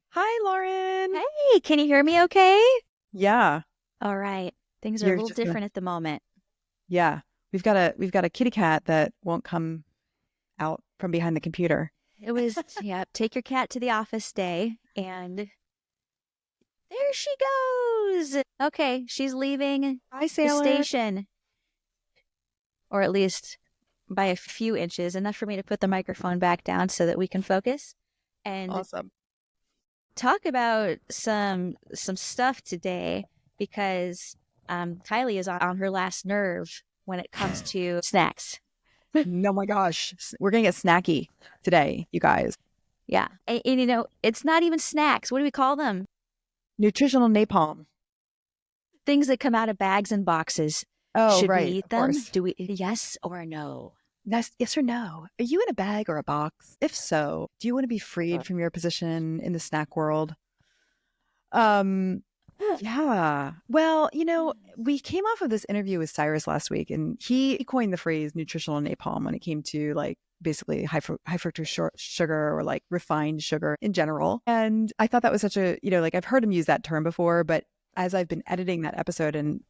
Hi, Lauren. Hey, can you hear me okay? Yeah, All right. Things are a you're little just gonna. different at the moment. Yeah, we've got a kitty cat that won't come out from behind the computer. It was, yeah, take your cat to the office day, and there she goes. Okay, she's leaving Hi, the Sailor. station, or at least by a few inches, enough for me to put the microphone back down so that we can focus and Awesome. talk about some stuff today because Kylie is on her last nerve when it comes to snacks. No, my gosh, we're gonna get snacky today, you guys. Yeah. And, it's not even snacks. What do we call them? Nutritional napalm. Things that come out of bags and boxes. Oh, Should we right, eat of them? course. Do we, yes or no? Yes or no? Are you in a bag or a box? If so, do you want to be freed from your position in the snack world? Um, Yeah. Well, we came off of this interview with Cyrus last week, and he coined the phrase nutritional napalm when it came to like basically high fructose sugar or like refined sugar in general. And I thought that was such a, like I've heard him use that term before, but as I've been editing that episode, and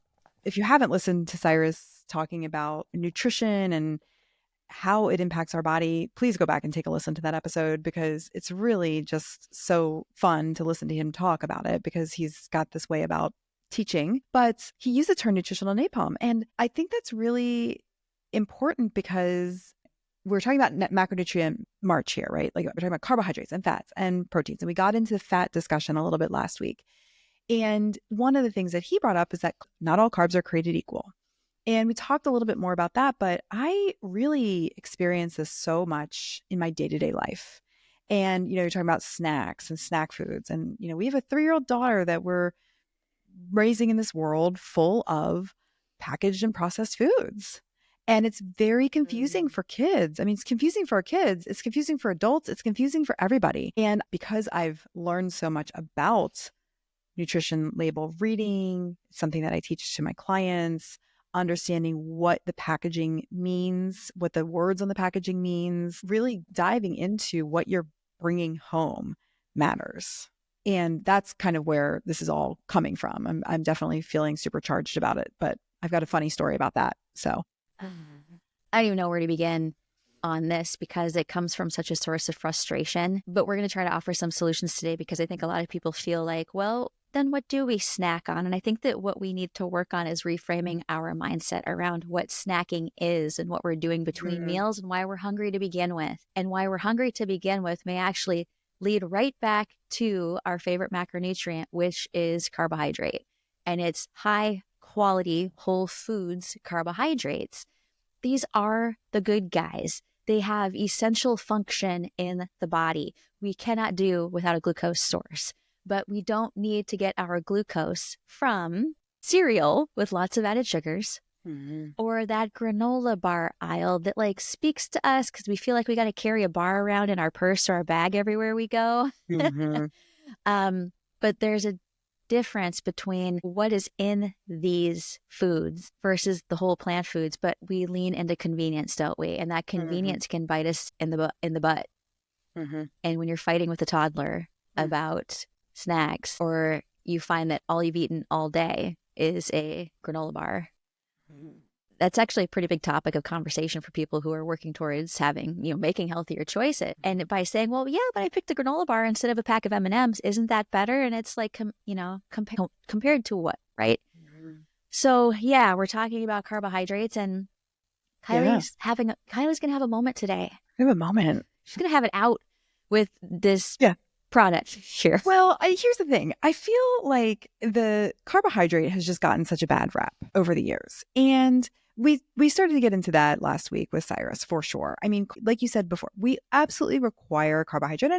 if you haven't listened to Cyrus talking about nutrition and how it impacts our body, please go back and take a listen to that episode because it's really just so fun to listen to him talk about it because he's got this way about teaching. But he used the term nutritional napalm. And I think that's really important because we're talking about macronutrient march here, right? Like we're talking about carbohydrates and fats and proteins. And we got into the fat discussion a little bit last week. And one of the things that he brought up is that not all carbs are created equal. And we talked a little bit more about that, but I really experience this so much in my day-to-day life. And, you're talking about snacks and snack foods. And, we have a 3-year-old daughter that we're raising in this world full of packaged and processed foods. And it's very confusing for kids. I mean, it's confusing for our kids. It's confusing for adults. It's confusing for everybody. And because I've learned so much about nutrition label reading, something that I teach to my clients, understanding what the packaging means, what the words on the packaging means, really diving into what you're bringing home matters. And that's kind of where this is all coming from. I'm definitely feeling supercharged about it, but I've got a funny story about that. So, I don't even know where to begin on this because it comes from such a source of frustration. But we're going to try to offer some solutions today because I think a lot of people feel like, well, then what do we snack on? And I think that what we need to work on is reframing our mindset around what snacking is and what we're doing between meals and why we're hungry to begin with. And why we're hungry to begin with may actually lead right back to our favorite macronutrient, which is carbohydrate. And it's high quality whole foods carbohydrates. These are the good guys. They have essential function in the body. We cannot do without a glucose source, but we don't need to get our glucose from cereal with lots of added sugars or that granola bar aisle that like speaks to us because we feel like we got to carry a bar around in our purse or our bag everywhere we go. mhm. But there's a difference between what is in these foods versus the whole plant foods, but we lean into convenience, don't we? And that Mhm. convenience can bite us in the butt. Mhm. And when you're fighting with a toddler about snacks, or you find that all you've eaten all day is a granola bar, that's actually a pretty big topic of conversation for people who are working towards having, making healthier choices. And by saying, well, yeah, but I picked a granola bar instead of a pack of M&Ms, isn't that better? And it's like, compared to what, right? So yeah, we're talking about carbohydrates, and Yeah, Kylie's gonna have a moment today. I have a moment. She's gonna have it out with this Yeah. product here. Well, here's the thing. I feel like the carbohydrate has just gotten such a bad rap over the years. And we started to get into that last week with Cyrus for sure. I mean, like you said before, we absolutely require carbohydrate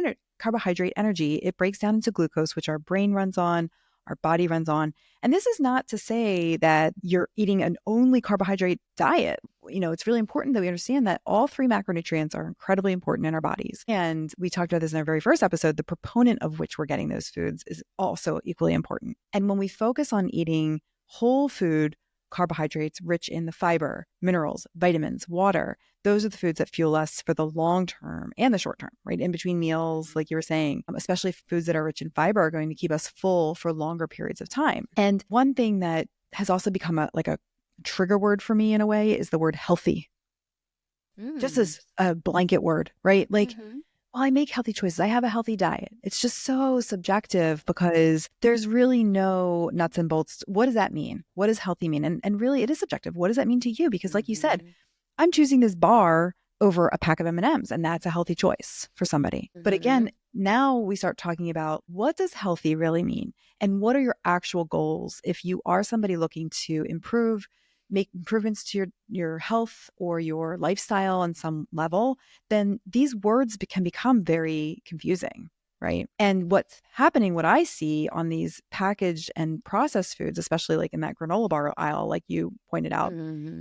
energy. It breaks down into glucose, which our brain runs on, our body runs on. And this is not to say that you're eating an only carbohydrate diet. It's really important that we understand that all 3 macronutrients are incredibly important in our bodies. And we talked about this in our very first episode. The proponent of which we're getting those foods is also equally important. And when we focus on eating whole food carbohydrates rich in the fiber, minerals, vitamins, water, those are the foods that fuel us for the long term and the short term, right? In between meals, like you were saying, especially foods that are rich in fiber are going to keep us full for longer periods of time. And one thing that has also become a trigger word for me in a way is the word healthy, just as a blanket word, right? Like, well, I make healthy choices. I have a healthy diet. It's just so subjective because there's really no nuts and bolts. What does that mean? What does healthy mean? And really, it is subjective. What does that mean to you? Because like you said, I'm choosing this bar over a pack of M&Ms, and that's a healthy choice for somebody. But again, now we start talking about what does healthy really mean? And what are your actual goals? If you are somebody looking to make improvements to your health or your lifestyle on some level, then these words can become very confusing, right? And what's happening, what I see on these packaged and processed foods, especially like in that granola bar aisle, like you pointed out,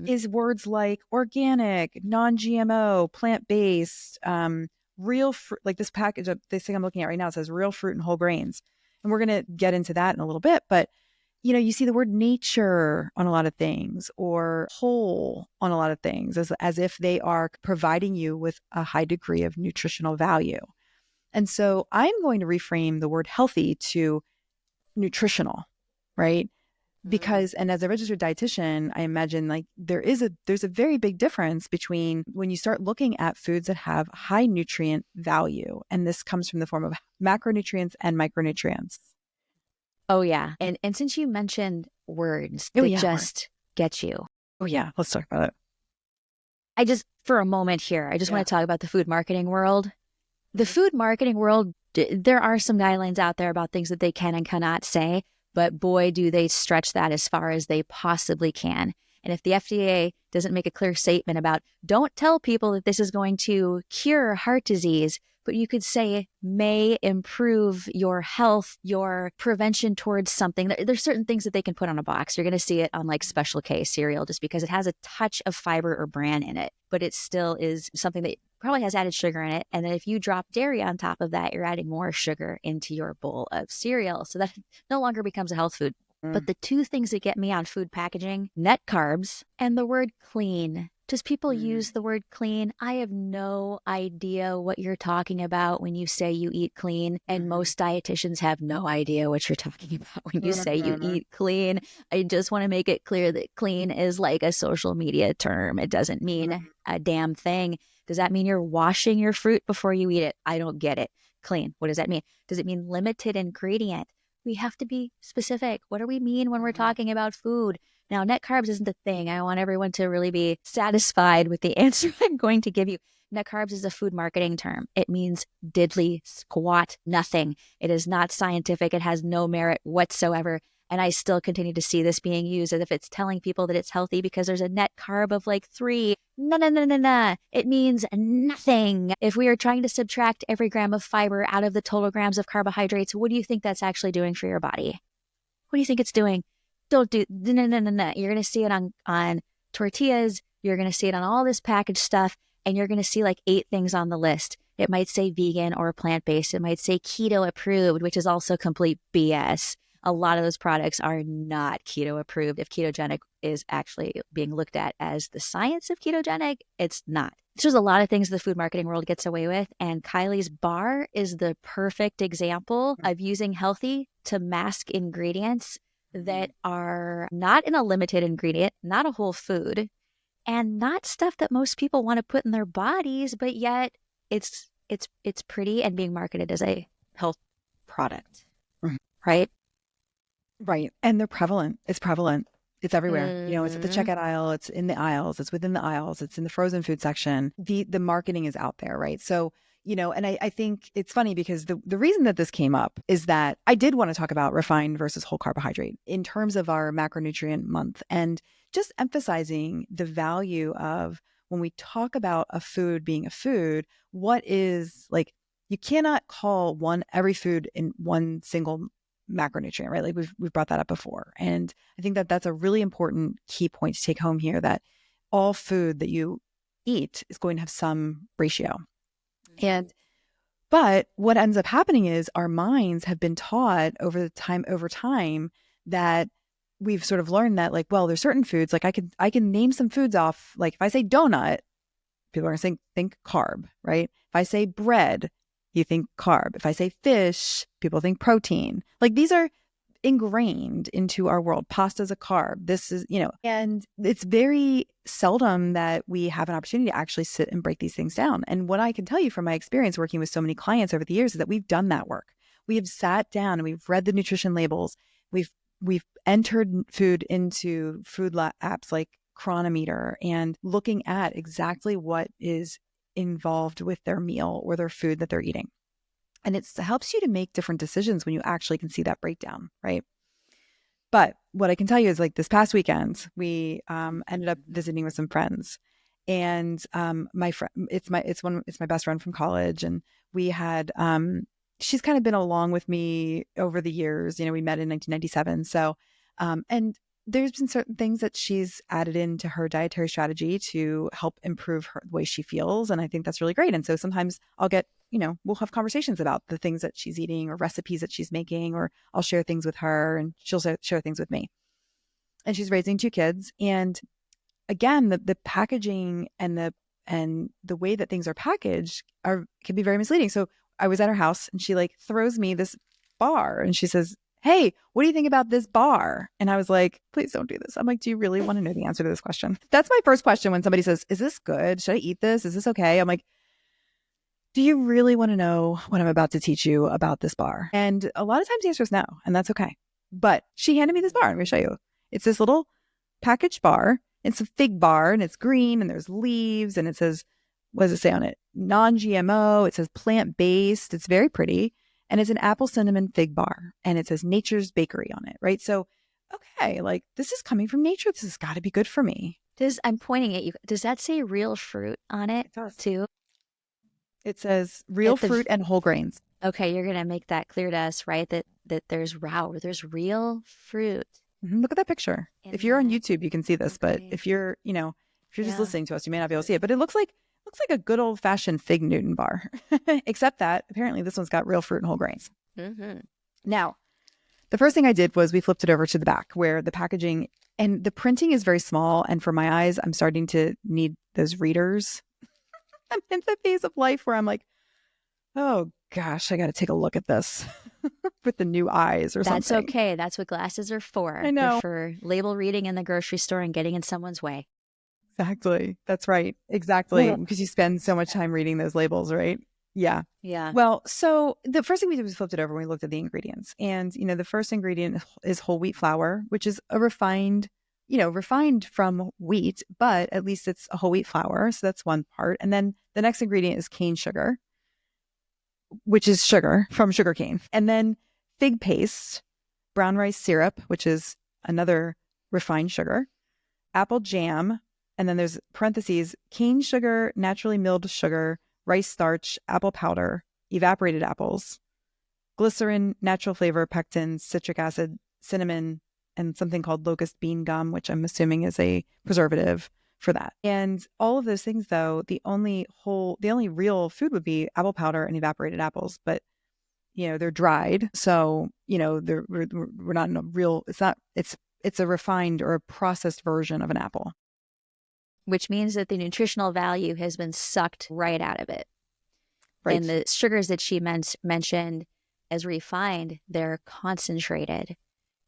is words like organic, non-GMO, plant-based, real fruit. Like this package, this thing I'm looking at right now, says real fruit and whole grains. And we're going to get into that in a little bit, but you see the word nature on a lot of things or whole on a lot of things as if they are providing you with a high degree of nutritional value. And so I'm going to reframe the word healthy to nutritional, right? Because, and as a registered dietitian, I imagine like there's a very big difference between when you start looking at foods that have high nutrient value. And this comes from the form of macronutrients and micronutrients. Oh, yeah. And since you mentioned words that just get you. Oh, yeah. Let's talk about it. For a moment here, I just want to talk about the food marketing world. The food marketing world, there are some guidelines out there about things that they can and cannot say, but boy, do they stretch that as far as they possibly can. And if the FDA doesn't make a clear statement about don't tell people that this is going to cure heart disease, but you could say may improve your health, your prevention towards something. There's certain things that they can put on a box. You're going to see it on like Special K cereal just because it has a touch of fiber or bran in it, but it still is something that probably has added sugar in it. And then if you drop dairy on top of that, you're adding more sugar into your bowl of cereal. So that no longer becomes a health food. But the two things that get me on food packaging, net carbs and the word clean. Does people use the word clean? I have no idea what you're talking about when you say you eat clean. And most dietitians have no idea what you're talking about when you say you eat clean. I just want to make it clear that clean is like a social media term. It doesn't mean a damn thing. Does that mean you're washing your fruit before you eat it? I don't get it. Clean. What does that mean? Does it mean limited ingredient? We have to be specific. What do we mean when we're talking about food? Now, net carbs isn't a thing. I want everyone to really be satisfied with the answer I'm going to give you. Net carbs is a food marketing term. It means diddly squat nothing. It is not scientific. It has no merit whatsoever. And I still continue to see this being used as if it's telling people that it's healthy because there's a net carb of like 3. No. It means nothing. If we are trying to subtract every gram of fiber out of the total grams of carbohydrates, what do you think that's actually doing for your body? What do you think it's doing? Don't do, no. You're going to see it on tortillas. You're going to see it on all this packaged stuff. And you're going to see like 8 things on the list. It might say vegan or plant-based. It might say keto approved, which is also complete BS. A lot of those products are not keto approved. If ketogenic is actually being looked at as the science of ketogenic, it's not. There's a lot of things the food marketing world gets away with. And Kylie's bar is the perfect example of using healthy to mask ingredients that are not in a limited ingredient, not a whole food, and not stuff that most people want to put in their bodies, but yet it's pretty and being marketed as a health product, right? Right. And they're prevalent. It's prevalent. It's everywhere. It's at the checkout aisle. It's in the aisles. It's within the aisles. It's in the frozen food section. The marketing is out there, right? So, and I think it's funny because the reason that this came up is that I did want to talk about refined versus whole carbohydrate in terms of our macronutrient month and just emphasizing the value of when we talk about a food being a food, what is like, you cannot call every food in one single macronutrient, right? Like we've brought that up before. And I think that that's a really important key point to take home here, that all food that you eat is going to have some ratio. But what ends up happening is our minds have been taught over time that we've sort of learned that like, well, there's certain foods, like I can name some foods off. Like if I say donut, people are going to think carb, right? If I say bread, you think carb. If I say fish, people think protein. Like these are ingrained into our world. Pasta is a carb. This is, and it's very seldom that we have an opportunity to actually sit and break these things down. And what I can tell you from my experience working with so many clients over the years is that we've done that work. We have sat down and we've read the nutrition labels. We've entered food into food apps like Chronometer and looking at exactly what is involved with their meal or their food that they're eating. And it helps you to make different decisions when you actually can see that breakdown, right? But what I can tell you is like this past weekend, we ended up visiting with some friends, and my friend, it's my best friend from college, and we had she's kind of been along with me over the years. We met in 1997, so and there's been certain things that she's added into her dietary strategy to help improve the way she feels, and I think that's really great. And so sometimes I'll get we'll have conversations about the things that she's eating or recipes that she's making, or I'll share things with her and she'll share things with me. And she's raising 2 kids. And again, the packaging and the way that things are packaged can be very misleading. So I was at her house and she like throws me this bar and she says, "Hey, what do you think about this bar?" And I was like, "Please don't do this." I'm like, "Do you really want to know the answer to this question?" That's my first question when somebody says, "Is this good? Should I eat this? Is this okay?" I'm like, do you really want to know what I'm about to teach you about this bar? And a lot of times the answer is no, and that's okay. But she handed me this bar. I'm going to show you. It's this little packaged bar. It's a fig bar, and it's green, and there's leaves, and it says, what does it say on it? Non-GMO. It says plant-based. It's very pretty. And it's an apple cinnamon fig bar, and it says Nature's Bakery on it, right? So, okay, like this is coming from nature. This has got to be good for me. I'm pointing at you. Does that say real fruit on it too? It says real fruit and whole grains. Okay, you're gonna make that clear to us, right? That there's real fruit. Mm-hmm. Look at that picture. If you're on YouTube, you can see this, but if you're just listening to us, you may not be able to see it. But it looks like a good old fashioned fig Newton bar, except that apparently this one's got real fruit and whole grains. Mm-hmm. Now, the first thing I did was we flipped it over to the back where the packaging and the printing is very small, and for my eyes, I'm starting to need those readers. I'm in the phase of life where I'm like, oh gosh, I got to take a look at this with the new eyes or something. That's okay. That's what glasses are for. I know. They're for label reading in the grocery store and getting in someone's way. Exactly. That's right. Exactly. Because you spend so much time reading those labels, right? Yeah. Yeah. Well, so the first thing we did was flipped it over when we looked at the ingredients. And, the first ingredient is whole wheat flour, which is a refined from wheat, but at least it's a whole wheat flour. So that's one part. And then the next ingredient is cane sugar, which is sugar from sugar cane. And then fig paste, brown rice syrup, which is another refined sugar, apple jam, and then there's parentheses, cane sugar, naturally milled sugar, rice starch, apple powder, evaporated apples, glycerin, natural flavor, pectins, citric acid, cinnamon, and something called locust bean gum, which I'm assuming is a preservative for that. And all of those things, though, the only real food would be apple powder and evaporated apples, but they're dried, so we're not in a real. It's a refined or a processed version of an apple, which means that the nutritional value has been sucked right out of it. Right. And the sugars that she mentioned as refined, they're concentrated.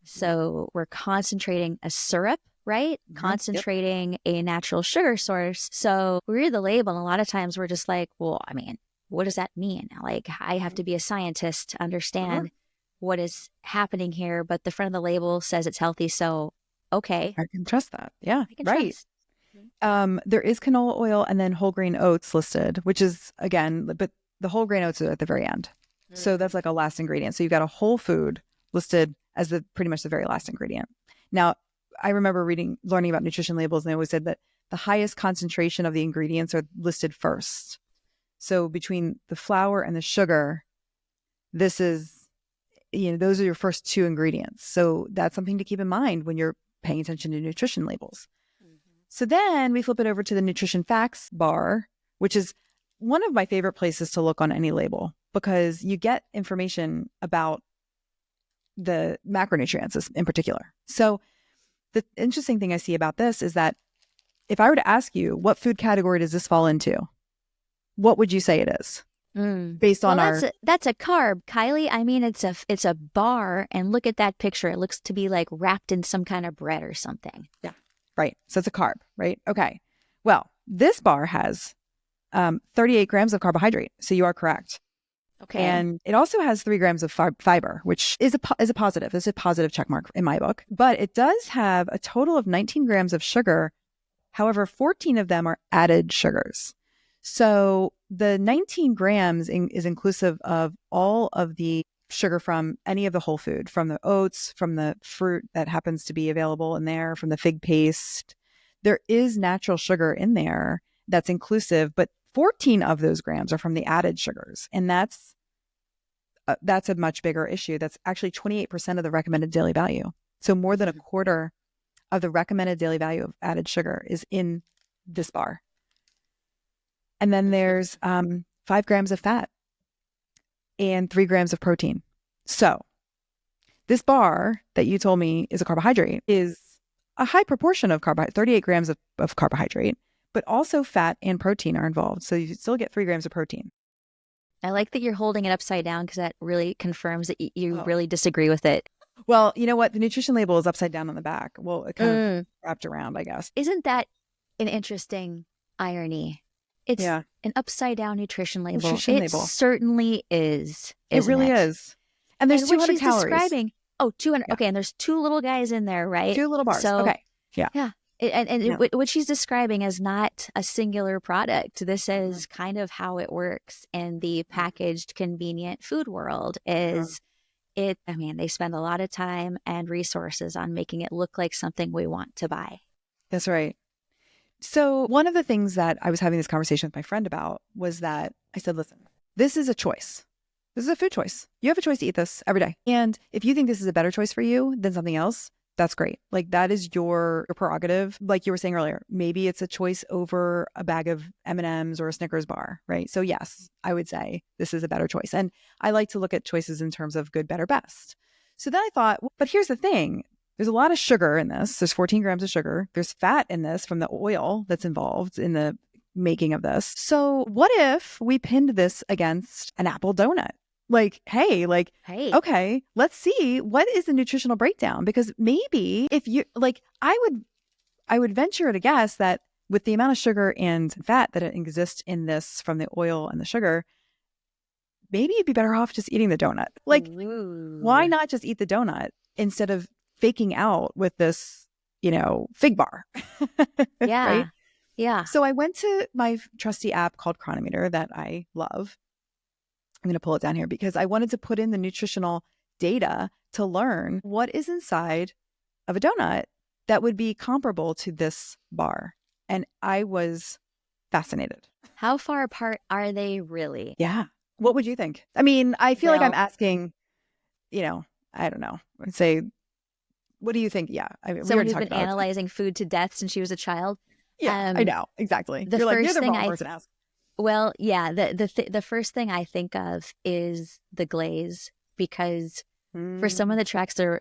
So we're concentrating a syrup, right? Mm-hmm. Concentrating a natural sugar source. So we read the label, and a lot of times we're just like, well, I mean, what does that mean? Like, I have to be a scientist to understand what is happening here, but the front of the label says it's healthy. So, okay. I can trust that. Yeah, I can right. Trust. There is canola oil and then whole grain oats listed, which is, again, but the whole grain oats are at the very end. Mm-hmm. So that's like a last ingredient. So you've got a whole food listed as pretty much the very last ingredient. Now, I remember learning about nutrition labels, and they always said that the highest concentration of the ingredients are listed first. So between the flour and the sugar, this is, those are your first 2 ingredients. So that's something to keep in mind when you're paying attention to nutrition labels. Mm-hmm. So then we flip it over to the nutrition facts bar, which is one of my favorite places to look on any label, because you get information about the macronutrients in particular. So the interesting thing I see about this is that if I were to ask you, what food category does this fall into? What would you say it is? Based on that's a carb, Kylie. I mean, it's a bar, and look at that picture. It looks to be like wrapped in some kind of bread or something. Yeah, right. So it's a carb, right? Okay. Well, this bar has 38 grams of carbohydrate. So you are correct. Okay. And it also has 3 grams of fiber, which is a positive. It's a positive check mark in my book. But it does have a total of 19 grams of sugar. However, 14 of them are added sugars. So the 19 grams is inclusive of all of the sugar from any of the whole food, from the oats, from the fruit that happens to be available in there, from the fig paste. There is natural sugar in there that's inclusive, but 14 of those grams are from the added sugars. And that's a much bigger issue. That's actually 28% of the recommended daily value. So more than a quarter of the recommended daily value of added sugar is in this bar. And then there's 5 grams of fat and 3 grams of protein. So this bar that you told me is a carbohydrate is a high proportion of carbohydrate, 38 grams of carbohydrate, but also fat and protein are involved. So you still get 3 grams of protein. I like that you're holding it upside down because that really confirms that you really disagree with it. Well, you know what? The nutrition label is upside down on the back. Well, it kind of wrapped around, I guess. Isn't that an interesting irony? It's an upside down nutrition label. It certainly is. It really is. And there's 200 calories. Describing, 200. Yeah. Okay, and there's 2 little guys in there, right? 2 little bars. So, okay. Yeah. Yeah. And what she's describing is not a singular product. This is kind of how it works in the packaged, convenient food world. They spend a lot of time and resources on making it look like something we want to buy. That's right. So one of the things that I was having this conversation with my friend about was that I said, listen, this is a choice. This is a food choice. You have a choice to eat this every day. And if you think this is a better choice for you than something else, that's great. Like that is your prerogative. Like you were saying earlier, maybe it's a choice over a bag of M&Ms or a Snickers bar, right? So yes, I would say this is a better choice. And I like to look at choices in terms of good, better, best. So then I thought, but here's the thing. There's a lot of sugar in this. There's 14 grams of sugar. There's fat in this from the oil that's involved in the making of this. So what if we pinned this against an apple donut? Hey, okay, let's see what is the nutritional breakdown, because maybe if you I would venture to guess that with the amount of sugar and fat that exists in this from the oil and the sugar, maybe you'd be better off just eating the donut. Why not just eat the donut instead of faking out with this, fig bar? Yeah. Right? Yeah. So I went to my trusty app called Cronometer that I love. I'm going to pull it down here because I wanted to put in the nutritional data to learn what is inside of a donut that would be comparable to this bar. And I was fascinated. How far apart are they really? Yeah. What would you think? I mean, I feel like I'm asking, I don't know. I'd say, what do you think? Yeah. Someone who's been analyzing food to death since she was a child. Yeah, I know. Exactly. You're the wrong person to ask. Well, yeah, the first thing I think of is the glaze, because for someone that tracks their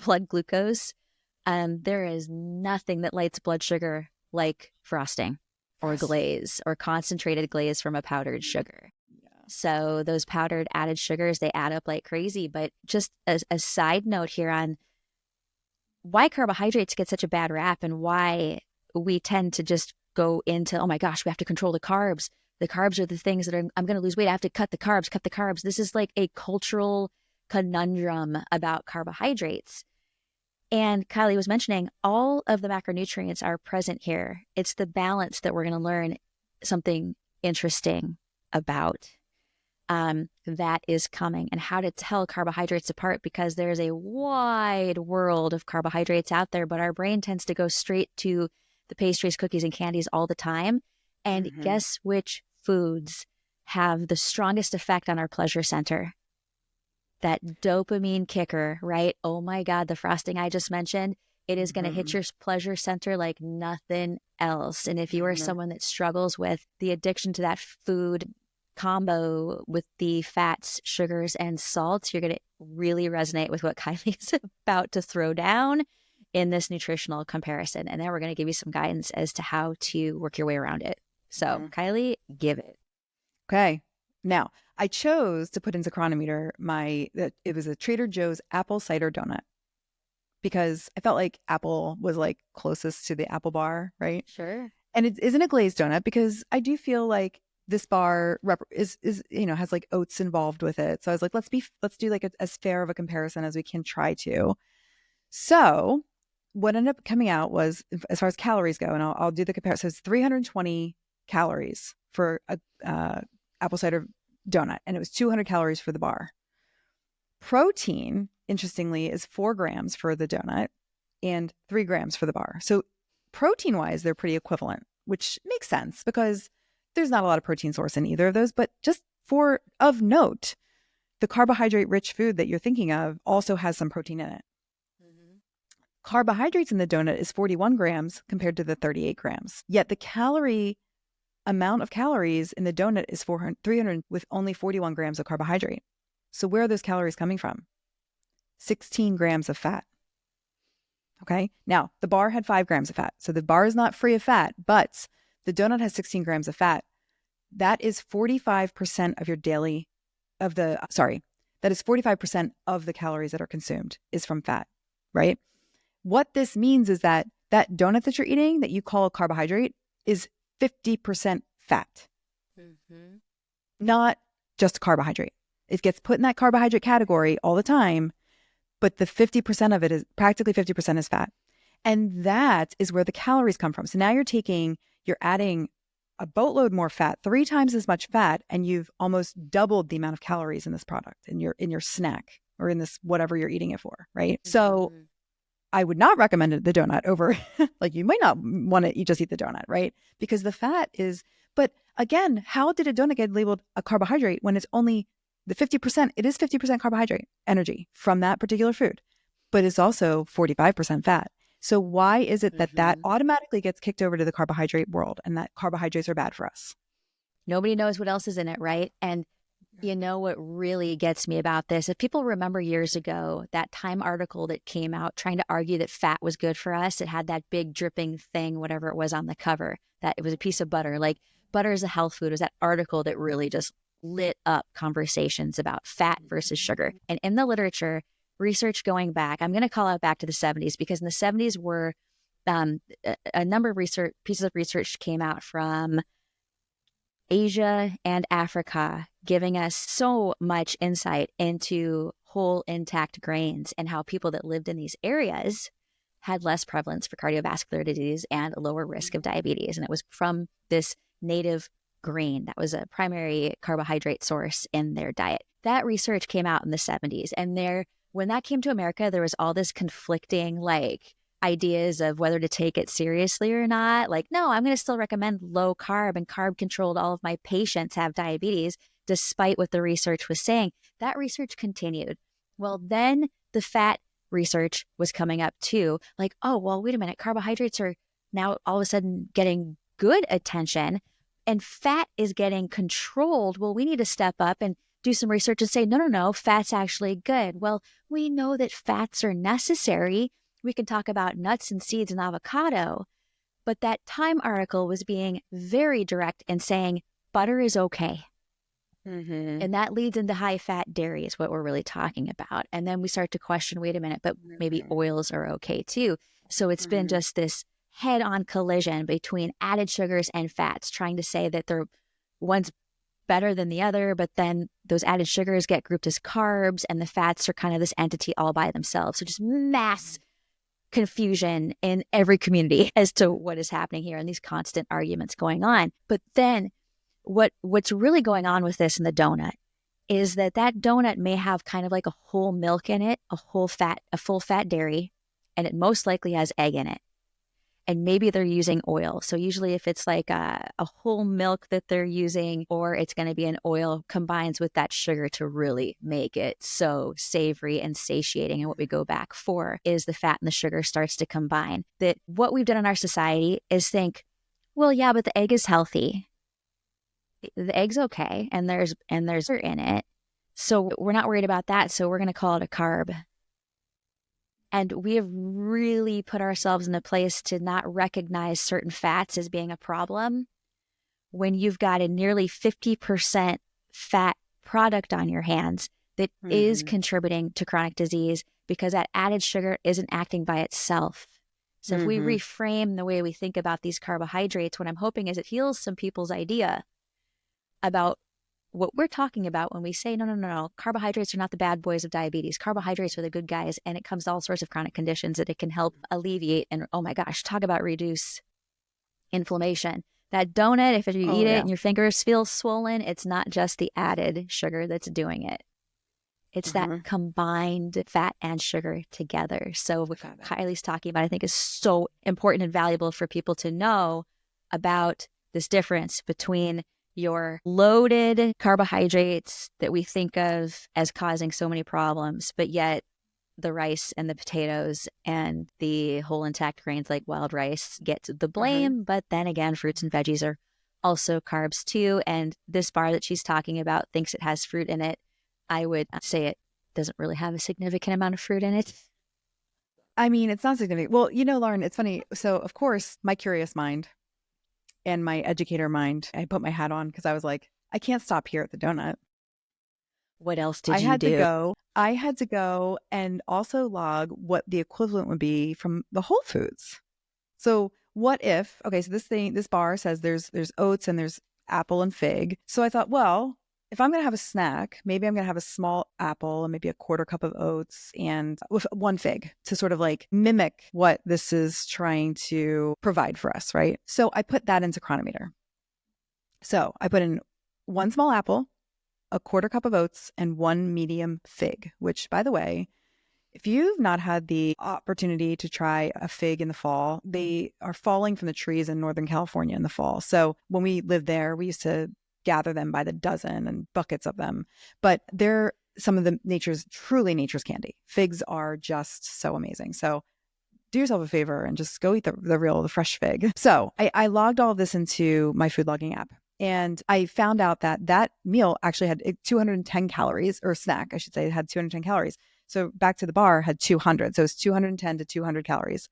blood glucose, there is nothing that lights blood sugar like frosting or glaze or concentrated glaze from a powdered sugar. Yeah. So those powdered added sugars, they add up like crazy. But just a side note here on why carbohydrates get such a bad rap and why we tend to just go into, oh my gosh, we have to control the carbs. The carbs are the things that I'm going to lose weight. I have to cut the carbs. This is like a cultural conundrum about carbohydrates. And Kylie was mentioning all of the macronutrients are present here. It's the balance that we're going to learn something interesting about that is coming, and how to tell carbohydrates apart, because there's a wide world of carbohydrates out there, but our brain tends to go straight to the pastries, cookies, and candies all the time. And guess which foods have the strongest effect on our pleasure center? That dopamine kicker, right? Oh my God, the frosting I just mentioned, it is going to hit your pleasure center like nothing else. And if you are someone that struggles with the addiction to that food combo with the fats, sugars, and salts, you're going to really resonate with what Kylie is about to throw down. in this nutritional comparison. And then we're going to give you some guidance as to how to work your way around it. So, Kylie, give it. Okay. Now, I chose to put into Chronometer it was a Trader Joe's apple cider donut because I felt like apple was like closest to the apple bar, right? Sure. And it isn't a glazed donut because I do feel like this bar is has like oats involved with it. So I was like, let's do like as fair of a comparison as we can try to. So what ended up coming out was, as far as calories go, and I'll do the comparison. So it's 320 calories for a apple cider donut, and it was 200 calories for the bar. Protein, interestingly, is 4 grams for the donut and 3 grams for the bar. So protein wise, they're pretty equivalent, which makes sense because there's not a lot of protein source in either of those. But just of note, the carbohydrate rich food that you're thinking of also has some protein in it. Mm-hmm. Carbohydrates in the donut is 41 grams compared to the 38 grams. Yet the amount of calories in the donut is 300 with only 41 grams of carbohydrate. So where are those calories coming from? 16 grams of fat. Okay. Now, the bar had 5 grams of fat. So the bar is not free of fat, but the donut has 16 grams of fat. That is 45% of that is 45% of the calories that are consumed is from fat, right? What this means is that donut that you're eating that you call a carbohydrate is 50% fat, not just a carbohydrate. It gets put in that carbohydrate category all the time, but the 50% of it is practically 50% is fat. And that is where the calories come from. So now you're adding a boatload more fat, 3 times as much fat, and you've almost doubled the amount of calories in this product, in your snack or in this whatever you're eating it for, right? Mm-hmm. So I would not recommend the donut over, like you might not want to just eat the donut, right? Because the fat is, but again, how did a donut get labeled a carbohydrate when it's only the 50%? It is 50% carbohydrate energy from that particular food, but it's also 45% fat. So why is it that automatically gets kicked over to the carbohydrate world and that carbohydrates are bad for us? Nobody knows what else is in it, right? And you know what really gets me about this? If people remember years ago, that Time article that came out trying to argue that fat was good for us, it had that big dripping thing, whatever it was on the cover, that it was a piece of butter. Like butter is a health food. It was that article that really just lit up conversations about fat versus sugar. And in the literature, research going back, I'm going to call out back to the 70s because in the 70s were a number of pieces of research came out from Asia and Africa, giving us so much insight into whole intact grains and how people that lived in these areas had less prevalence for cardiovascular disease and a lower risk of diabetes. And it was from this native grain that was a primary carbohydrate source in their diet. That research came out in the 70s. And when that came to America, there was all this conflicting ideas of whether to take it seriously or not. Like, no, I'm going to still recommend low carb, and carb controlled all of my patients have diabetes, despite what the research was saying. That research continued. Well, then the fat research was coming up too. Like, oh, well, wait a minute. Carbohydrates are now all of a sudden getting good attention and fat is getting controlled. Well, we need to step up and do some research and say, no, fat's actually good. Well, we know that fats are necessary. We can talk about nuts and seeds and avocado, but that Time article was being very direct and saying butter is okay. Mm-hmm. And that leads into high fat dairy is what we're really talking about. And then we start to question, wait a minute, but maybe oils are okay too. So it's been just this head on collision between added sugars and fats, trying to say that one's better than the other, but then those added sugars get grouped as carbs and the fats are kind of this entity all by themselves. So just mass confusion in every community as to what is happening here and these constant arguments going on. But then what's really going on with this in the donut is that donut may have kind of like a whole milk in it, a full fat dairy, and it most likely has egg in it. And maybe they're using oil. So usually if it's like a whole milk that they're using, or it's going to be an oil, combines with that sugar to really make it so savory and satiating. And what we go back for is the fat and the sugar starts to combine. That what we've done in our society is think, well, yeah, but the egg is healthy. The egg's okay. And there's sugar in it. So we're not worried about that. So we're going to call it a carb. And we have really put ourselves in a place to not recognize certain fats as being a problem when you've got a nearly 50% fat product on your hands that is contributing to chronic disease because that added sugar isn't acting by itself. So if we reframe the way we think about these carbohydrates, what I'm hoping is it heals some people's idea about what we're talking about when we say, no, carbohydrates are not the bad boys of diabetes. Carbohydrates are the good guys, and it comes to all sorts of chronic conditions that it can help alleviate. And oh my gosh, talk about reduce inflammation. That donut, if you eat it and your fingers feel swollen, it's not just the added sugar that's doing it. It's that combined fat and sugar together. So what Kylie's talking about, I think, is so important and valuable for people to know about this difference between your loaded carbohydrates that we think of as causing so many problems, but yet the rice and the potatoes and the whole intact grains like wild rice get the blame. But then again, fruits and veggies are also carbs too. And this bar that she's talking about thinks it has fruit in it. I would say it doesn't really have a significant amount of fruit in it. I mean, it's not significant. Well, Lauren, it's funny. So, of course, my curious mind and my educator mind, I put my hat on because I was like, I can't stop here at the donut. What else did you do? I had to go and also log what the equivalent would be from the Whole Foods. So what if, okay, so this bar says there's oats and there's apple and fig. So I thought, well, if I'm going to have a snack, maybe I'm going to have a small apple and maybe a quarter cup of oats and with one fig to sort of like mimic what this is trying to provide for us, right? So I put that into Chronometer. So I put in one small apple, a quarter cup of oats, and one medium fig, which, by the way, if you've not had the opportunity to try a fig in the fall, they are falling from the trees in Northern California in the fall. So when we lived there, we used to gather them by the dozen and buckets of them. But they're some of the truly nature's candy. Figs are just so amazing. So do yourself a favor and just go eat the fresh fig. So I logged all of this into my food logging app. And I found out that meal actually had 210 calories, or snack, I should say, it had 210 calories. So back to the bar had 200. So it's 210 to 200 calories.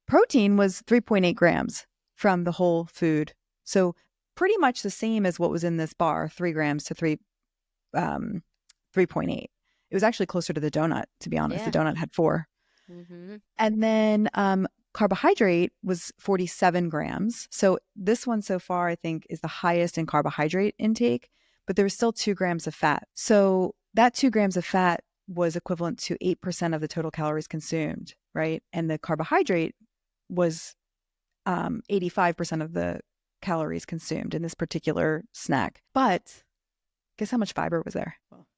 Protein was 3.8 grams from the whole food. So pretty much the same as what was in this bar, 3 grams to 3.8. It was actually closer to the donut, to be honest. The donut had 4. And then carbohydrate was 47 grams. So this one so far, I think, is the highest in carbohydrate intake, but there was still 2 grams of fat. So that 2 grams of fat was equivalent to 8% of the total calories consumed, right? And the carbohydrate was 85% of the calories consumed in this particular snack. But guess how much fiber was there?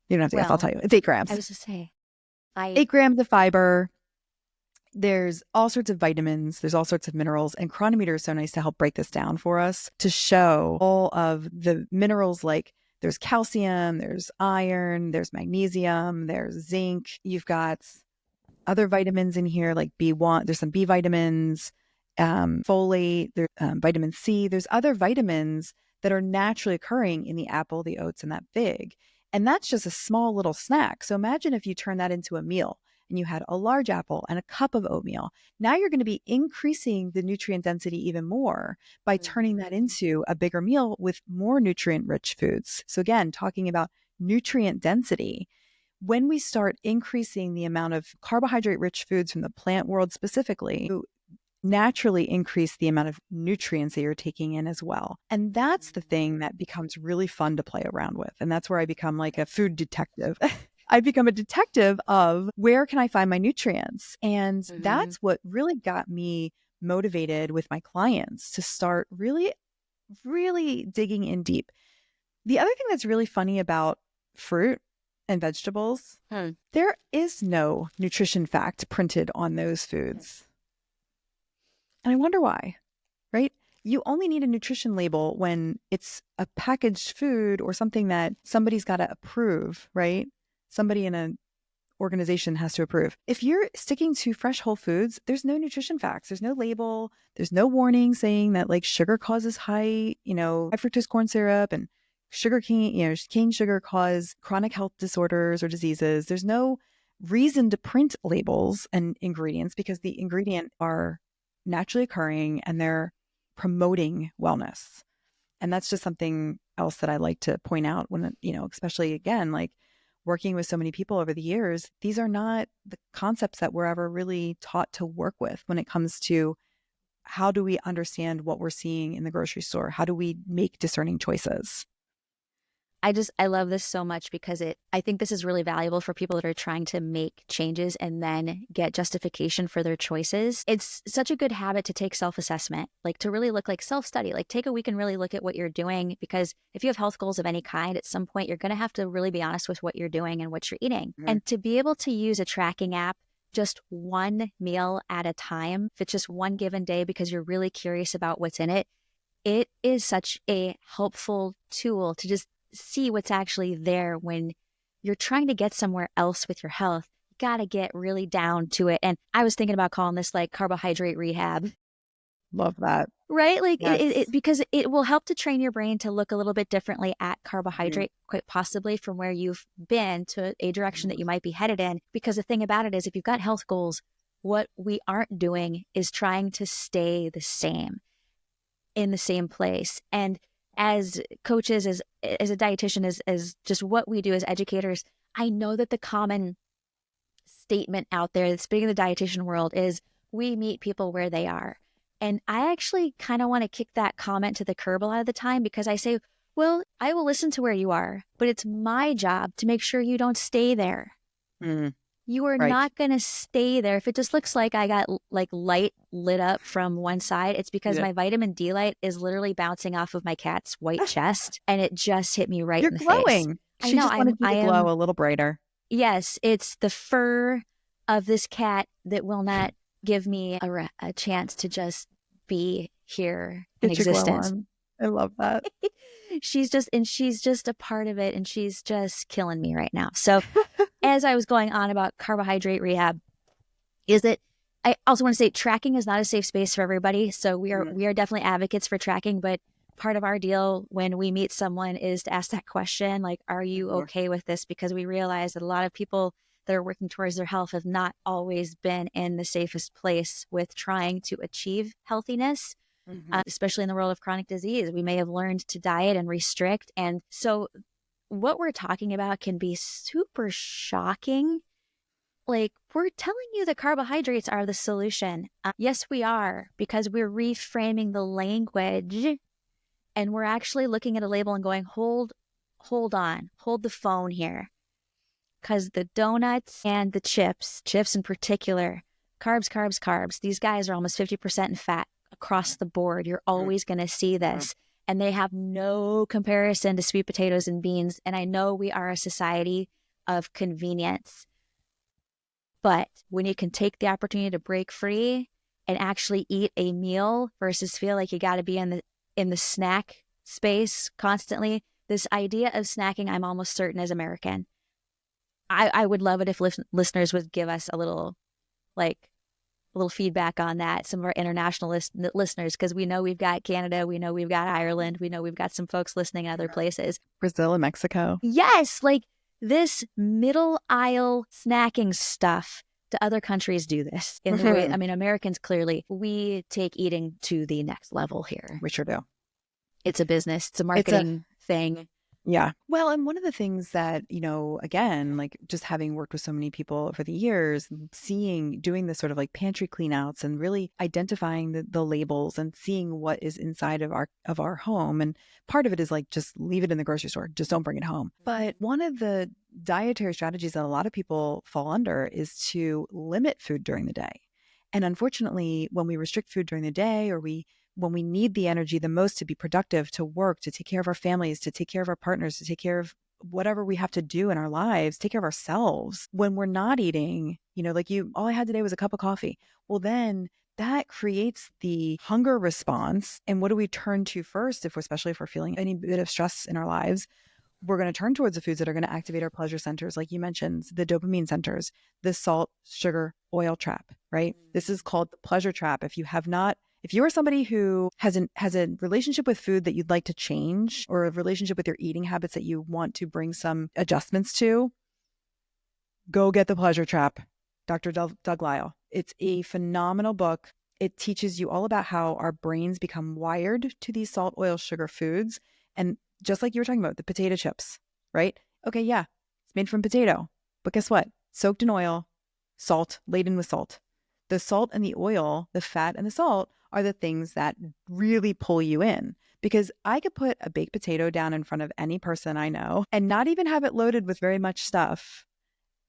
You don't have to guess, I'll tell you. It's 8 grams. I was to say, 8 grams of fiber. There's all sorts of vitamins, there's all sorts of minerals, and Chronometer is so nice to help break this down for us to show all of the minerals. Like there's calcium, there's iron, there's magnesium, there's zinc. You've got other vitamins in here like B1, there's some B vitamins, folate, there's vitamin C. There's other vitamins that are naturally occurring in the apple, the oats, and that fig. And that's just a small little snack. So imagine if you turn that into a meal and you had a large apple and a cup of oatmeal. Now you're going to be increasing the nutrient density even more by turning that into a bigger meal with more nutrient-rich foods. So again, talking about nutrient density, when we start increasing the amount of carbohydrate-rich foods from the plant world specifically, you naturally increase the amount of nutrients that you're taking in as well. And that's the thing that becomes really fun to play around with. And that's where I become like a food detective. I become a detective of where can I find my nutrients? And that's what really got me motivated with my clients to start really, really digging in deep. The other thing that's really funny about fruit and vegetables, there is no nutrition fact printed on those foods. And I wonder why, right? You only need a nutrition label when it's a packaged food or something that somebody's got to approve, right? Somebody in an organization has to approve. If you're sticking to fresh whole foods, there's no nutrition facts. There's no label. There's no warning saying that like sugar causes high fructose corn syrup and cane sugar cause chronic health disorders or diseases. There's no reason to print labels and ingredients because the ingredients are naturally occurring and they're promoting wellness. And that's just something else that I like to point out when, especially again, like working with so many people over the years, these are not the concepts that we're ever really taught to work with when it comes to how do we understand what we're seeing in the grocery store? How do we make discerning choices? I love this so much because I think this is really valuable for people that are trying to make changes and then get justification for their choices. It's such a good habit to take self-assessment, like to really look like self-study, like take a week and really look at what you're doing, because if you have health goals of any kind, at some point, you're going to have to really be honest with what you're doing and what you're eating. Mm-hmm. And to be able to use a tracking app just one meal at a time, if it's just one given day because you're really curious about what's in it, it is such a helpful tool to just see what's actually there when you're trying to get somewhere else with your health. You got to get really down to it. And I was thinking about calling this like carbohydrate rehab. Love that. Right? Like Yes. because it will help to train your brain to look a little bit differently at carbohydrate, quite possibly from where you've been to a direction that you might be headed in. Because the thing about it is, if you've got health goals, what we aren't doing is trying to stay the same in the same place. And as coaches, as a dietitian, as just what we do as educators, I know that the common statement out there, speaking of the dietitian world, is we meet people where they are. And I actually kind of want to kick that comment to the curb a lot of the time, because I say, well, I will listen to where you are, but it's my job to make sure you don't stay there. You are Right. not going to stay there. If it just looks like I got like light lit up from one side, it's because my vitamin D light is literally bouncing off of my cat's white chest, and it just hit me right You're in the face. glowing. I She know just wanted you I to glow am. a little brighter. Yes, it's the fur of this cat that will not give me a chance to just be here in Get your glow existence. on. I love that. she's just a part of it, and she's just killing me right now. So as I was going on about carbohydrate rehab, is that I also want to say tracking is not a safe space for everybody. So we are definitely advocates for tracking, but part of our deal when we meet someone is to ask that question, like, are you okay with this? Because we realize that a lot of people that are working towards their health have not always been in the safest place with trying to achieve healthiness. Especially in the world of chronic disease, we may have learned to diet and restrict. And so what we're talking about can be super shocking. Like, we're telling you that carbohydrates are the solution. Yes, we are, because we're reframing the language, and we're actually looking at a label and going, hold on, hold the phone here. Because the donuts and the chips in particular, carbs, these guys are almost 50% in fat across the board. You're always going to see this. And they have no comparison to sweet potatoes and beans. And I know we are a society of convenience, but when you can take the opportunity to break free and actually eat a meal versus feel like you got to be in the snack space constantly, this idea of snacking, I'm almost certain, is American. I would love it if listeners would give us a little feedback on that, some of our international listeners, because we know we've got Canada, we know we've got Ireland, we know we've got some folks listening in other places. Brazil and Mexico. Yes, like this middle aisle snacking stuff. Do other countries do this in the way? I mean, Americans, clearly, we take eating to the next level here. We sure do. It's a business. It's a marketing thing. Yeah. Well, and one of the things that, again, like just having worked with so many people over the years, doing this sort of like pantry clean outs and really identifying the labels and seeing what is inside of our home. And part of it is like, just leave it in the grocery store. Just don't bring it home. But one of the dietary strategies that a lot of people fall under is to limit food during the day. And unfortunately, when we restrict food during the day, or when we need the energy the most to be productive, to work, to take care of our families, to take care of our partners, to take care of whatever we have to do in our lives, take care of ourselves, when we're not eating, all I had today was a cup of coffee. Well, then that creates the hunger response. And what do we turn to first, especially if we're feeling any bit of stress in our lives? We're going to turn towards the foods that are going to activate our pleasure centers, like you mentioned, the dopamine centers, the salt, sugar, oil trap, right? This is called the pleasure trap. If you are somebody who has a relationship with food that you'd like to change, or a relationship with your eating habits that you want to bring some adjustments to, go get The Pleasure Trap, Dr. Doug Lisle. It's a phenomenal book. It teaches you all about how our brains become wired to these salt, oil, sugar foods. And just like you were talking about, the potato chips, right? Okay, yeah, it's made from potato. But guess what? Soaked in oil, salt, laden with salt. The salt and the oil, the fat and the salt are the things that really pull you in. Because I could put a baked potato down in front of any person I know and not even have it loaded with very much stuff.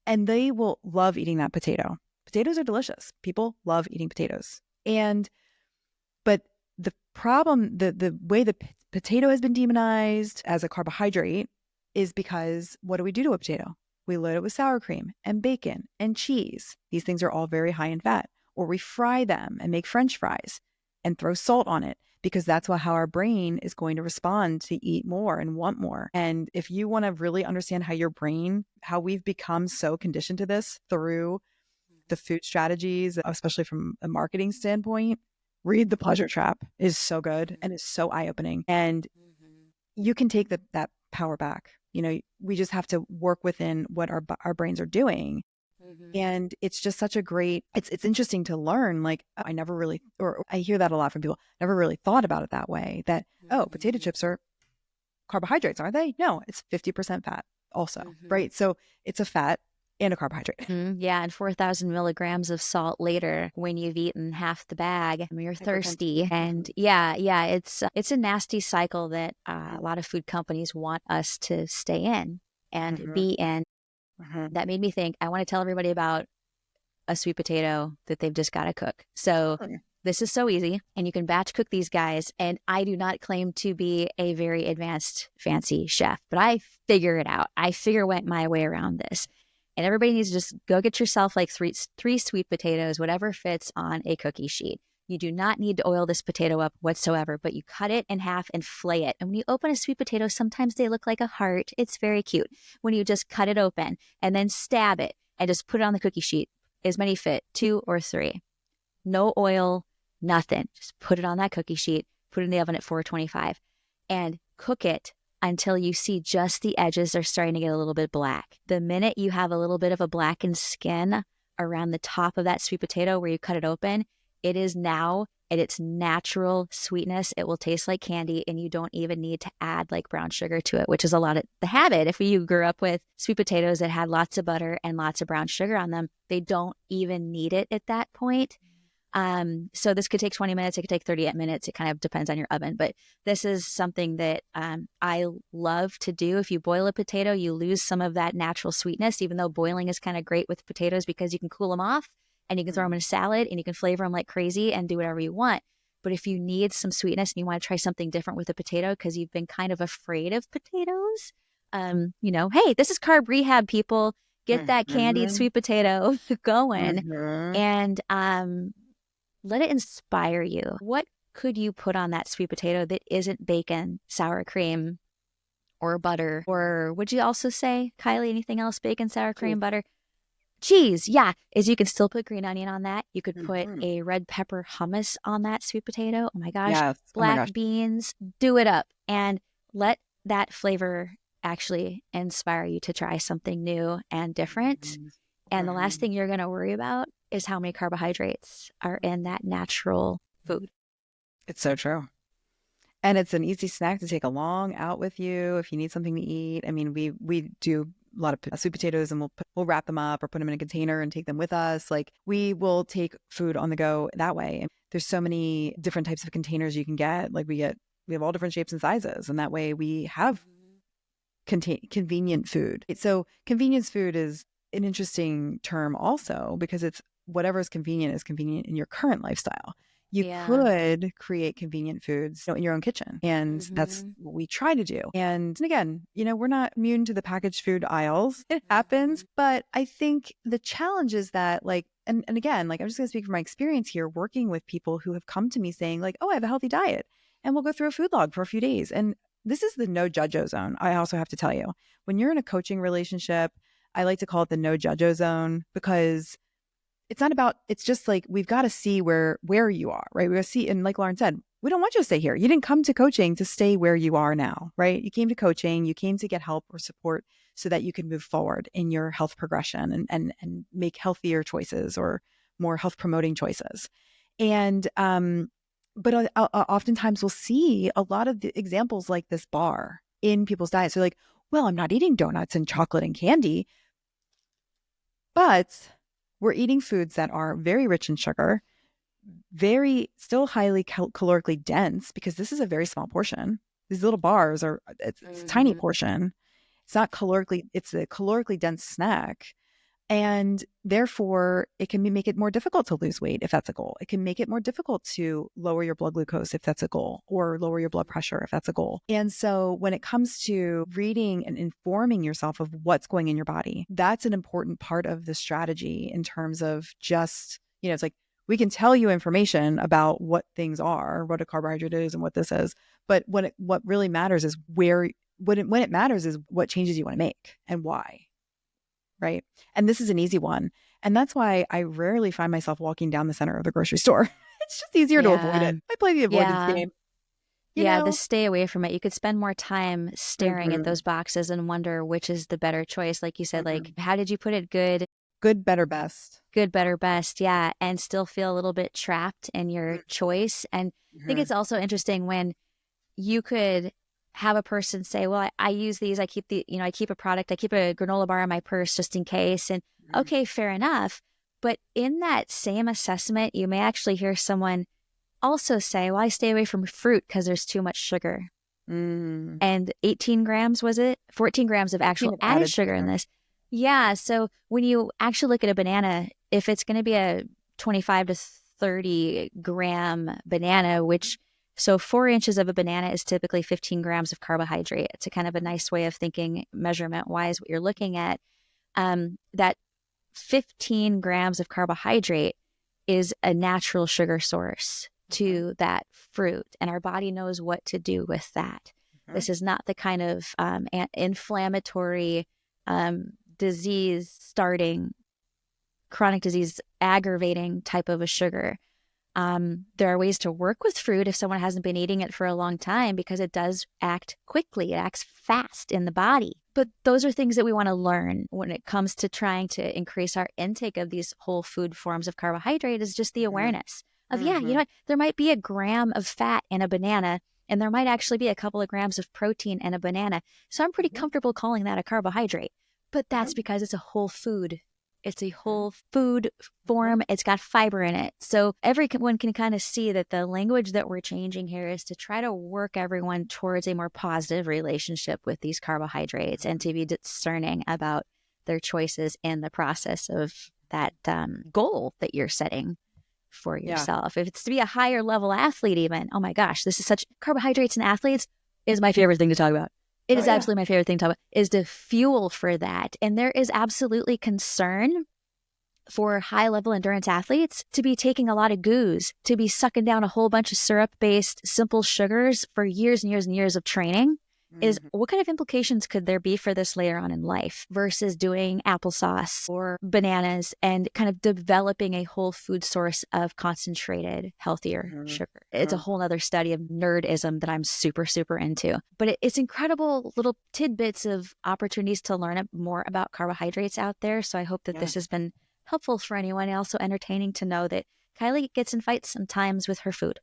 And they will love eating that potato. Potatoes are delicious. People love eating potatoes. But the problem, the way the potato has been demonized as a carbohydrate is because what do we do to a potato? We load it with sour cream and bacon and cheese. These things are all very high in fat. Or we fry them and make French fries and throw salt on it because that's how our brain is going to respond to eat more and want more. And if you want to really understand how your brain, how we've become so conditioned to this through the food strategies, especially from a marketing standpoint, read The Pleasure Trap. It is so good and is so eye-opening. And you can take that power back. We just have to work within what our brains are doing. And it's just such a great, it's interesting to learn. Like I never really, or I hear that a lot from people, never really thought about it that way, that, oh, potato chips are carbohydrates, aren't they? No, it's 50% fat also, right? So it's a fat and a carbohydrate. Yeah, and 4,000 milligrams of salt later when you've eaten half the bag, you're thirsty. And it's a nasty cycle that a lot of food companies want us to stay in and be in. That made me think, I want to tell everybody about a sweet potato that they've just got to cook. So this is so easy, and you can batch cook these guys. And I do not claim to be a very advanced, fancy chef, but I figure it out. I went my way around this. And everybody needs to just go get yourself like three sweet potatoes, whatever fits on a cookie sheet. You do not need to oil this potato up whatsoever, but you cut it in half and flay it. And when you open a sweet potato, sometimes they look like a heart. It's very cute. When you just cut it open and then stab it and just put it on the cookie sheet, as many fit, 2 or 3. No oil, nothing. Just put it on that cookie sheet, put it in the oven at 425, and cook it until you see just the edges are starting to get a little bit black. The minute you have a little bit of a blackened skin around the top of that sweet potato where you cut it open, it is now at its natural sweetness. It will taste like candy, and you don't even need to add like brown sugar to it, which is a lot of the habit. If you grew up with sweet potatoes that had lots of butter and lots of brown sugar on them, they don't even need it at that point. So this could take 20 minutes. It could take 38 minutes. It kind of depends on your oven, but this is something that I love to do. If you boil a potato, you lose some of that natural sweetness, even though boiling is kind of great with potatoes because you can cool them off and you can throw them in a salad and you can flavor them like crazy and do whatever you want. But if you need some sweetness and you want to try something different with a potato because you've been kind of afraid of potatoes, hey, this is carb rehab, people. Get that candied sweet potato going and let it inspire you. What could you put on that sweet potato that isn't bacon, sour cream, or butter? Or would you also say, Kylie, anything else? Bacon, sour cream, butter? Cheese, yeah. Is you can still put green onion on that. You could put a red pepper hummus on that sweet potato. Oh my gosh. Yes. Black beans, do it up and let that flavor actually inspire you to try something new and different. And the last thing you're going to worry about is how many carbohydrates are in that natural food. It's so true. And it's an easy snack to take along out with you if you need something to eat. I mean, we do a lot of sweet potatoes and we'll wrap them up or put them in a container and take them with us. Like we will take food on the go that way. And there's so many different types of containers you can get. Like we have all different shapes and sizes. And that way we have convenient food. So convenience food is an interesting term also because it's whatever is convenient in your current lifestyle. You could create convenient foods in your own kitchen. And that's what we try to do. And again, we're not immune to the packaged food aisles. It happens. But I think the challenge is that and again, I'm just going to speak from my experience here working with people who have come to me saying oh, I have a healthy diet. And we'll go through a food log for a few days. And this is the no judge-o zone. I also have to tell you, when you're in a coaching relationship, I like to call it the no judge-o zone because it's not about, it's just like, we've got to see where you are, right? We got to see, and like Lauren said, we don't want you to stay here. You didn't come to coaching to stay where you are now, right? You came to coaching, you came to get help or support so that you can move forward in your health progression and make healthier choices or more health promoting choices. And, but oftentimes we'll see a lot of the examples like this bar in people's diets. So like, well, I'm not eating donuts and chocolate and candy, but we're eating foods that are very rich in sugar, very still highly calorically dense, because this is a very small portion. These little bars are, it's a tiny portion. It's not calorically, it's a calorically dense snack. And therefore, it can make it more difficult to lose weight if that's a goal. It can make it more difficult to lower your blood glucose if that's a goal, or lower your blood pressure if that's a goal. And so when it comes to reading and informing yourself of what's going in your body, that's an important part of the strategy in terms of just, it's like, we can tell you information about what things are, what a carbohydrate is and what this is. But what really matters is when it matters is what changes you want to make and why. Right. And this is an easy one. And that's why I rarely find myself walking down the center of the grocery store. It's just easier to avoid it. I play the avoidance game. The stay away from it. You could spend more time staring at those boxes and wonder which is the better choice. Like you said, like, how did you put it? Good, better, best. Good, better, best. Yeah. And still feel a little bit trapped in your choice. And I think it's also interesting when you could have a person say, well, I use these, I keep I keep a granola bar in my purse just in case. And okay, fair enough. But in that same assessment, you may actually hear someone also say, well, I stay away from fruit because there's too much sugar. And 18 grams, was it? 14 grams of actual added sugar in this. Yeah. So when you actually look at a banana, if it's going to be a 25 to 30 gram banana, so 4 inches of a banana is typically 15 grams of carbohydrate. It's a kind of a nice way of thinking measurement-wise what you're looking at. That 15 grams of carbohydrate is a natural sugar source to that fruit, and our body knows what to do with that. This is not the kind of inflammatory, disease-starting, chronic disease aggravating type of a sugar. There are ways to work with fruit if someone hasn't been eating it for a long time, because it does act quickly. It acts fast in the body. But those are things that we want to learn when it comes to trying to increase our intake of these whole food forms of carbohydrate, is just the awareness of, you know what, there might be a gram of fat in a banana, and there might actually be a couple of grams of protein in a banana. So I'm pretty comfortable calling that a carbohydrate. But that's because it's a whole food. It's a whole food form. It's got fiber in it. So everyone can kind of see that the language that we're changing here is to try to work everyone towards a more positive relationship with these carbohydrates, and to be discerning about their choices in the process of that goal that you're setting for yourself. If it's to be a higher level athlete even, oh my gosh, this is such, carbohydrates and athletes is my favorite thing to talk about. It is absolutely my favorite thing to talk about, is the fuel for that. And there is absolutely concern for high-level endurance athletes to be taking a lot of goos, to be sucking down a whole bunch of syrup-based simple sugars for years and years and years of training. Is what kind of implications could there be for this later on in life versus doing applesauce or bananas and kind of developing a whole food source of concentrated, healthier sugar? It's a whole other study of nerdism that I'm super, super into. But it's incredible little tidbits of opportunities to learn more about carbohydrates out there. So I hope that this has been helpful for anyone, and also entertaining to know that Kylie gets in fights sometimes with her food.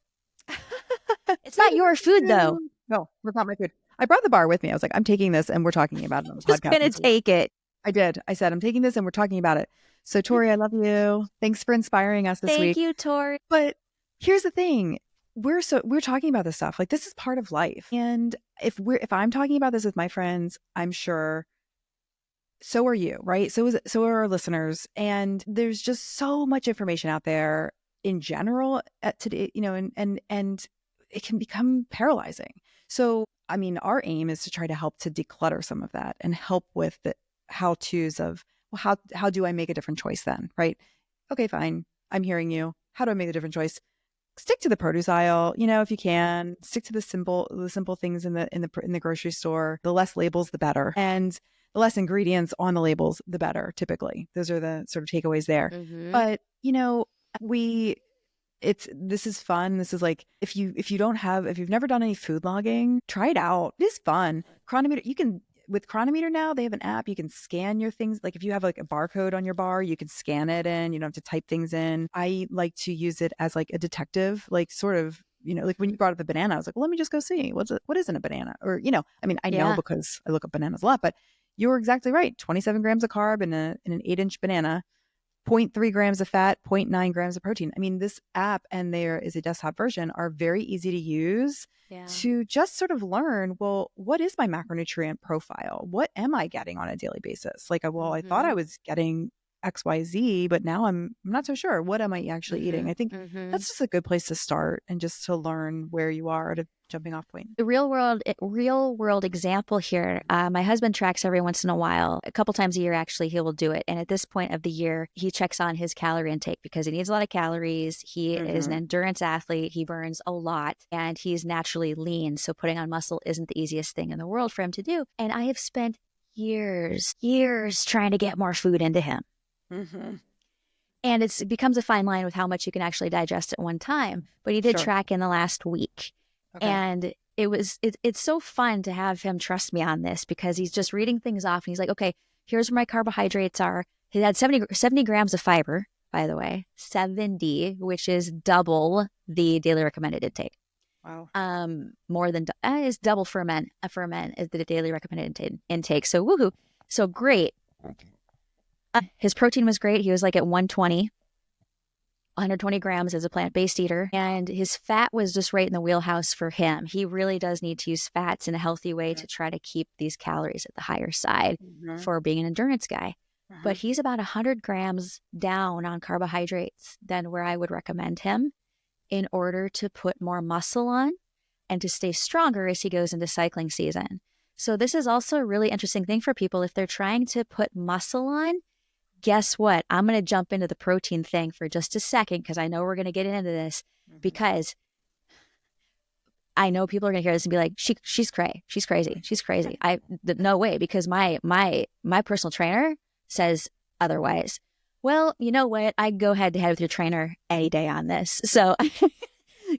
It's not your food, though. No, it's not my food. I brought the bar with me. I was like, I'm taking this and we're talking about it on the Just podcast. Just going to take it. I did. I said, I'm taking this and we're talking about it. So Tori, I love you. Thanks for inspiring us this week. Thank you, Tori. But here's the thing. We're talking about this stuff. Like, this is part of life. And if I'm talking about this with my friends, I'm sure so are you, right? So are our listeners. And there's just so much information out there in general today, and it can become paralyzing. So, I mean, our aim is to try to help to declutter some of that and help with the how-tos of, well, how do I make a different choice then, right? Okay, fine. I'm hearing you. How do I make a different choice? Stick to the produce aisle, if you can. Stick to the simple things in the grocery store. The less labels, the better. And the less ingredients on the labels, the better, typically. Those are the sort of takeaways there. Mm-hmm. But, this is fun. This is like, if you've never done any food logging, try it out. It is fun. Chronometer, with Chronometer now, they have an app. You can scan your things. Like if you have like a barcode on your bar, you can scan it in. You don't have to type things in. I like to use it as like a detective, like sort of, like when you brought up a banana, I was like, well, let me just go see what is in a banana? Or, I know Yeah. because I look up bananas a lot, but you were exactly right. 27 grams of carb in an 8-inch banana, 0.3 grams of fat, 0.9 grams of protein. I mean, this app, and there is a desktop version, are very easy to use Yeah. to just sort of learn, well, what is my macronutrient profile? What am I getting on a daily basis? Like, well, I thought I was getting XYZ, but now I'm not so sure. What am I actually eating? I think that's just a good place to start and just to learn where you are at a jumping off point. The real world example here. My husband tracks every once in a while, a couple times a year, actually, he will do it. And at this point of the year, he checks on his calorie intake because he needs a lot of calories. He is an endurance athlete. He burns a lot and he's naturally lean. So putting on muscle isn't the easiest thing in the world for him to do. And I have spent years trying to get more food into him. And it becomes a fine line with how much you can actually digest at one time. But he did track in the last week. Okay. And it's so fun to have him trust me on this because he's just reading things off and he's like, okay, here's where my carbohydrates are. He had 70 grams of fiber, by the way, 70, which is double the daily recommended intake. Wow. More than is double for men. For men is the daily recommended intake. So woohoo. So great. His protein was great. He was like at 120 grams as a plant-based eater. And his fat was just right in the wheelhouse for him. He really does need to use fats in a healthy way to try to keep these calories at the higher side for being an endurance guy. But he's about 100 grams down on carbohydrates than where I would recommend him in order to put more muscle on and to stay stronger as he goes into cycling season. So this is also a really interesting thing for people if they're trying to put muscle on. Guess what? I'm going to jump into the protein thing for just a second because I know we're going to get into this because I know people are going to hear this and be like, she's crazy. She's crazy. She's crazy. No way, because my personal trainer says otherwise. Well, you know what? I go head to head with your trainer any day on this. So I'm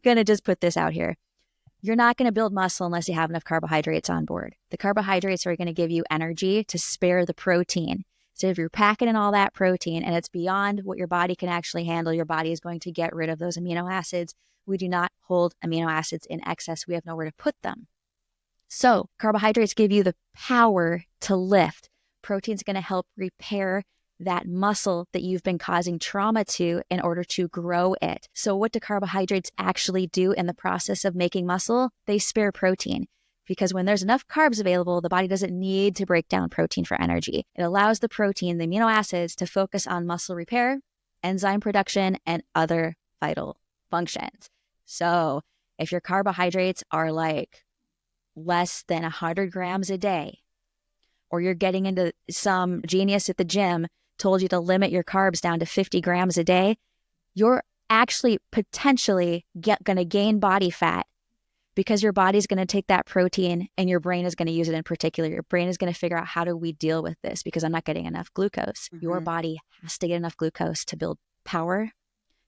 going to just put this out here. You're not going to build muscle unless you have enough carbohydrates on board. The carbohydrates are going to give you energy to spare the protein. So if you're packing in all that protein and it's beyond what your body can actually handle, your body is going to get rid of those amino acids. We do not hold amino acids in excess. We have nowhere to put them. So carbohydrates give you the power to lift. Protein's going to help repair that muscle that you've been causing trauma to in order to grow it. So what do carbohydrates actually do in the process of making muscle? They spare protein. Because when there's enough carbs available, the body doesn't need to break down protein for energy. It allows the protein, the amino acids, to focus on muscle repair, enzyme production, and other vital functions. So if your carbohydrates are like less than 100 grams a day, or you're getting into some genius at the gym told you to limit your carbs down to 50 grams a day, you're actually potentially going to gain body fat because your body's going to take that protein and your brain is going to use it in particular. Your brain is going to figure out, how do we deal with this because I'm not getting enough glucose. Your body has to get enough glucose to build power,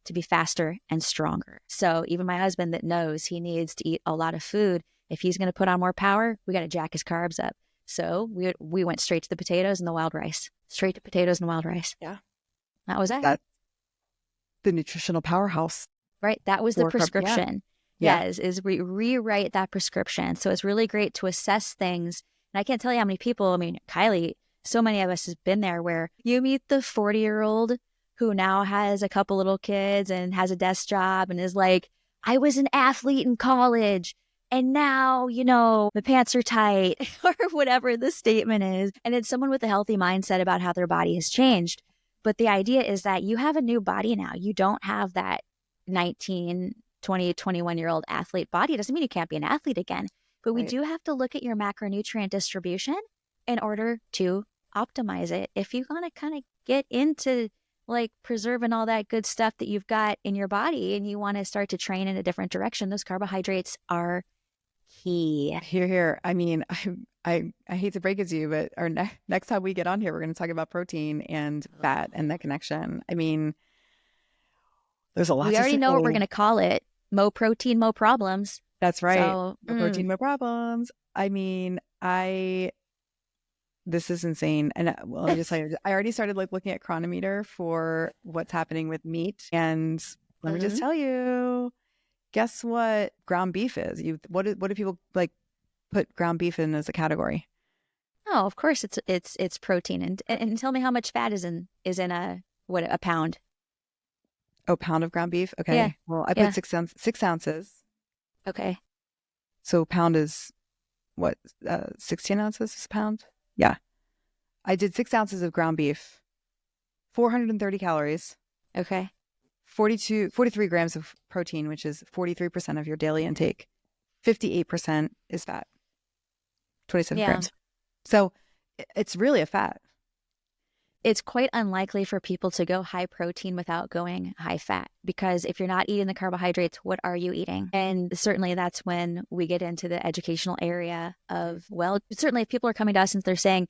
to be faster and stronger. So even my husband that knows he needs to eat a lot of food, if he's going to put on more power, we got to jack his carbs up. So we went straight to the potatoes and the wild rice. Straight to potatoes and wild rice. Yeah. That was it. That's the nutritional powerhouse. Right. That was the prescription. Yeah. Is we rewrite that prescription. So it's really great to assess things. And I can't tell you how many people, I mean, Kylie, so many of us has been there where you meet the 40-year-old who now has a couple little kids and has a desk job and is like, I was an athlete in college and now, the pants are tight or whatever the statement is. And it's someone with a healthy mindset about how their body has changed. But the idea is that you have a new body now. You don't have that 19, 20, 21-year-old athlete body. It doesn't mean you can't be an athlete again. But we do have to look at your macronutrient distribution in order to optimize it. If you want to kind of get into like preserving all that good stuff that you've got in your body and you want to start to train in a different direction, those carbohydrates are key. Here. I mean, I hate to break it to you, but our next time we get on here, we're going to talk about protein and fat and that connection. I mean, there's a lot We to already say. know what we're going to call it. Mo protein, mo problems. That's right. So, No protein, no problems. I mean, this is insane. And well, let me just tell you, I already started like looking at Chronometer for what's happening with meat. And let me just tell you, guess what ground beef is? What do people like put ground beef in as a category? oh, of course it's protein. And tell me how much fat is in a pound. Oh, pound of ground beef. Yeah. Okay. Well, I put Yeah. 6 ounces. Okay. So pound is what? 16 ounces is a pound. Yeah. I did 6 ounces of ground beef, 430 calories, Okay. 43 grams of protein, which is 43% of your daily intake. 58% is fat, 27 Yeah. grams. So it's really a fat. It's quite unlikely for people to go high protein without going high fat, because if you're not eating the carbohydrates, what are you eating? And certainly that's when we get into the educational area of, well, certainly if people are coming to us and they're saying,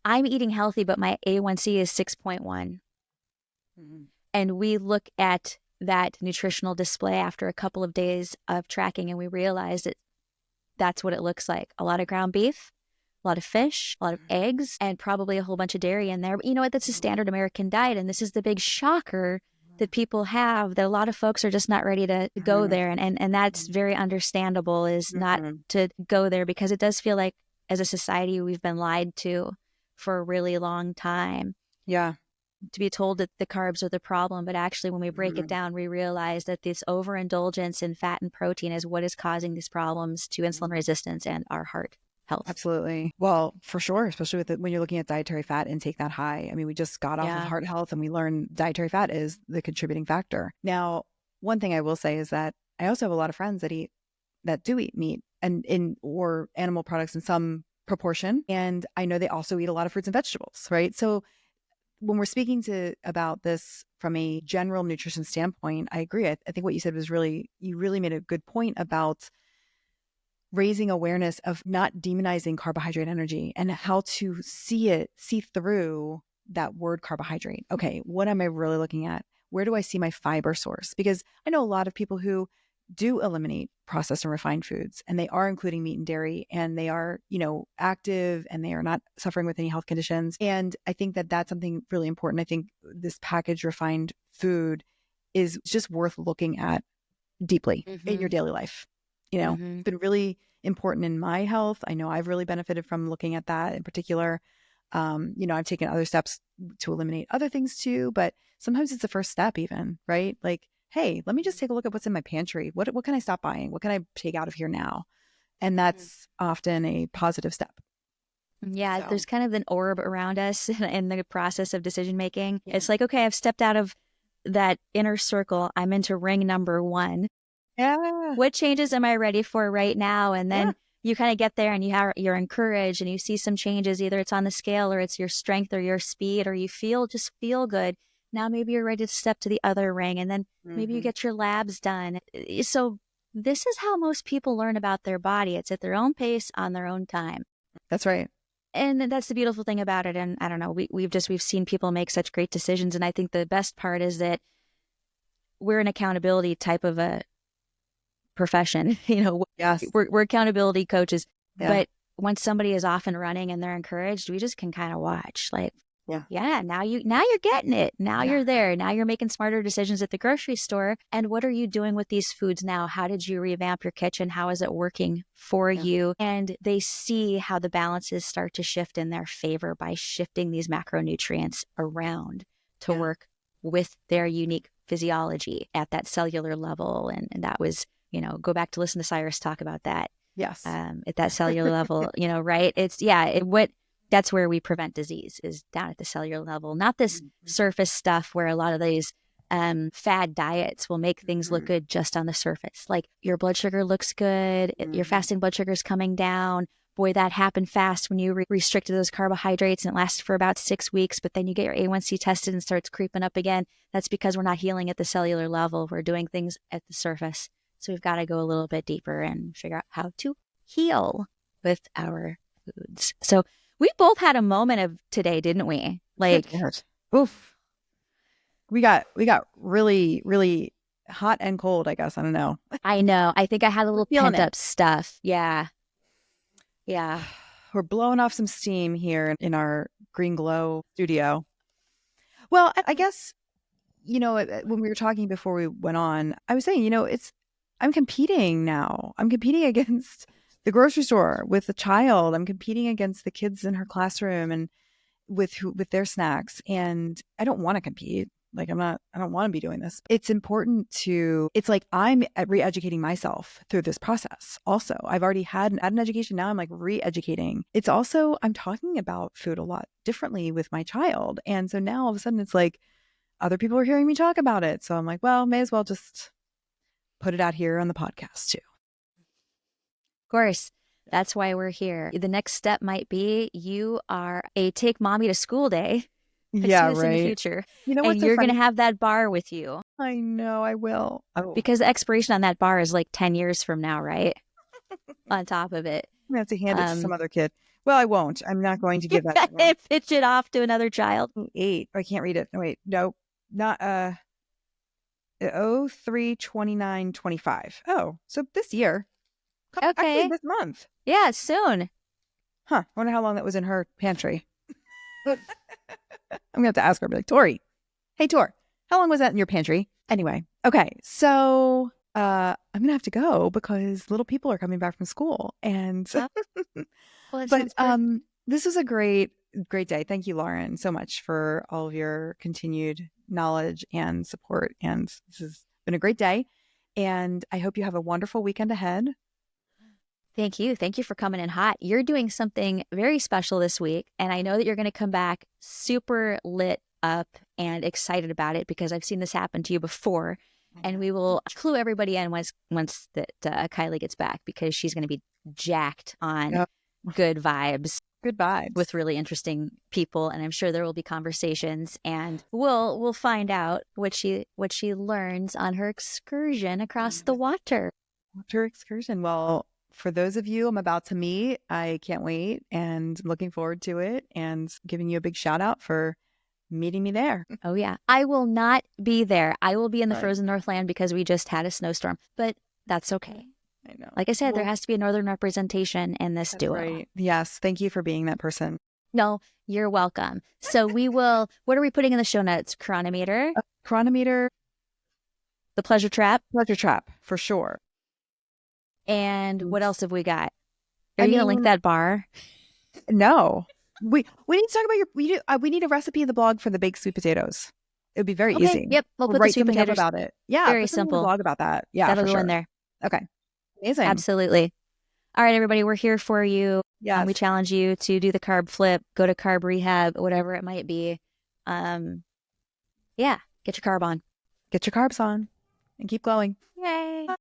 I'm eating healthy, but my A1C is 6.1. Mm-hmm. And we look at that nutritional display after a couple of days of tracking and we realize that that's what it looks like. A lot of ground beef, a lot of fish, a lot of eggs, and probably a whole bunch of dairy in there. But you know what? That's a standard American diet. And this is the big shocker that people have, that a lot of folks are just not ready to go there. And that's very understandable, is not to go there, because it does feel like as a society, we've been lied to for a really long time. Yeah. To be told that the carbs are the problem. But actually, when we break it down, we realize that this overindulgence in fat and protein is what is causing these problems to insulin resistance and our heart health. Absolutely. Well, for sure, especially with when you're looking at dietary fat intake that high. I mean, we just got off of heart health and we learned dietary fat is the contributing factor. Now, one thing I will say is that I also have a lot of friends that do eat meat or animal products in some proportion. And I know they also eat a lot of fruits and vegetables, right? So when we're speaking about this from a general nutrition standpoint, I agree. I think what you said was you really made a good point about raising awareness of not demonizing carbohydrate energy and how to see through that word carbohydrate. Okay, what am I really looking at? Where do I see my fiber source? Because I know a lot of people who do eliminate processed and refined foods, and they are including meat and dairy, and they are, active, and they are not suffering with any health conditions. And I think that that's something really important. I think this packaged refined food is just worth looking at deeply in your daily life. It's been really important in my health. I know I've really benefited from looking at that in particular. I've taken other steps to eliminate other things too, but sometimes it's the first step even, right? Like, hey, let me just take a look at what's in my pantry. What can I stop buying? What can I take out of here now? And that's often a positive step. Yeah, So. there's kind of an orb around us in the process of decision making. Yeah. It's like, okay, I've stepped out of that inner circle. I'm into ring number 1. Yeah. What changes am I ready for right now? And then you kind of get there and you're encouraged and you see some changes. Either it's on the scale or it's your strength or your speed, or you feel good. Now maybe you're ready to step to the other ring, and then maybe you get your labs done. So this is how most people learn about their body. It's at their own pace on their own time. That's right. And that's the beautiful thing about it. And I don't know, we've seen people make such great decisions. And I think the best part is that we're an accountability type of a profession. Yes. We're accountability coaches. Yeah. But once somebody is off and running and they're encouraged, we just can kind of watch, like, now you're getting it. Now you're there. Now you're making smarter decisions at the grocery store. And what are you doing with these foods now? How did you revamp your kitchen? How is it working for you? And they see how the balances start to shift in their favor by shifting these macronutrients around to work with their unique physiology at that cellular level. And that was, go back to listen to Cyrus talk about that. Yes. At that cellular level, right? That's where we prevent disease, is down at the cellular level, not this surface stuff where a lot of these fad diets will make things look good just on the surface. Like your blood sugar looks good, your fasting blood sugar is coming down. Boy, that happened fast when you restricted those carbohydrates, and it lasted for about 6 weeks, but then you get your A1C tested and starts creeping up again. That's because we're not healing at the cellular level. We're doing things at the surface. So we've got to go a little bit deeper and figure out how to heal with our foods. So we both had a moment of today, didn't we? Like, oof. We got really, really hot and cold, I guess. I don't know. I know. I think I had a little feeling pent up stuff. Yeah. Yeah. We're blowing off some steam here in our Green Glow studio. Well, I guess, when we were talking before we went on, I was saying, I'm competing now. I'm competing against the grocery store with a child. I'm competing against the kids in her classroom and with their snacks. And I don't want to compete. Like I don't want to be doing this. It's important it's like I'm re-educating myself through this process. Also, I've already had an education. Now I'm like re-educating. It's also, I'm talking about food a lot differently with my child. And so now all of a sudden it's like other people are hearing me talk about it. So I'm like, well, may as well just put it out here on the podcast too. Of course. That's why we're here. The next step might be you are a take mommy to school day. Yeah, see this right. in the future. You know and what's so you're going funny? to have that bar with you. I know I will. Oh. Because the expiration on that bar is like 10 years from now, right? On top of it. I'm going to have to hand it to some other kid. Well, I won't. I'm not going to give that to them. Pitch it off to another child. 8. I can't read it. No, wait. No, not 03/29/25. Oh, so this year. Okay. Actually, this month. Yeah, soon. Huh. I wonder how long that was in her pantry. I'm going to have to ask her. Be like, Tori. Hey, Tor. How long was that in your pantry? Anyway. Okay. So I'm going to have to go because little people are coming back from school. And but this is a great day. Thank you, Lauren, so much for all of your continued knowledge and support. And this has been a great day. And I hope you have a wonderful weekend ahead. Thank you. Thank you for coming in hot. You're doing something very special this week. And I know that you're going to come back super lit up and excited about it because I've seen this happen to you before. And we will clue everybody in once that Kylie gets back because she's going to be jacked on good vibes. Good vibes. With really interesting people. And I'm sure there will be conversations and we'll find out what she learns on her excursion across the water. Water excursion. Well, for those of you I'm about to meet, I can't wait and looking forward to it and giving you a big shout out for meeting me there. Oh, yeah. I will not be there. I will be in the frozen Northland because we just had a snowstorm, but that's okay. I know. Like I said, there has to be a northern representation in this duo. Right. Yes. Thank you for being that person. No, you're welcome. So we will, what are we putting in the show notes? Chronometer? Chronometer. The pleasure trap? Pleasure trap, for sure. And what else have we got? Are you going to link that bar? No. We need to talk about we need a recipe in the blog for the baked sweet potatoes. It would be very easy. Yep. We'll put write the sweet something potatoes up about it. Yeah. Very simple. Blog about that. Yeah. That'll go sure. in there. Okay. Amazing. Absolutely. All right, everybody. We're here for you. Yeah. We challenge you to do the carb flip, go to carb rehab, whatever it might be. Yeah. Get your carb on. Get your carbs on and keep glowing. Yay.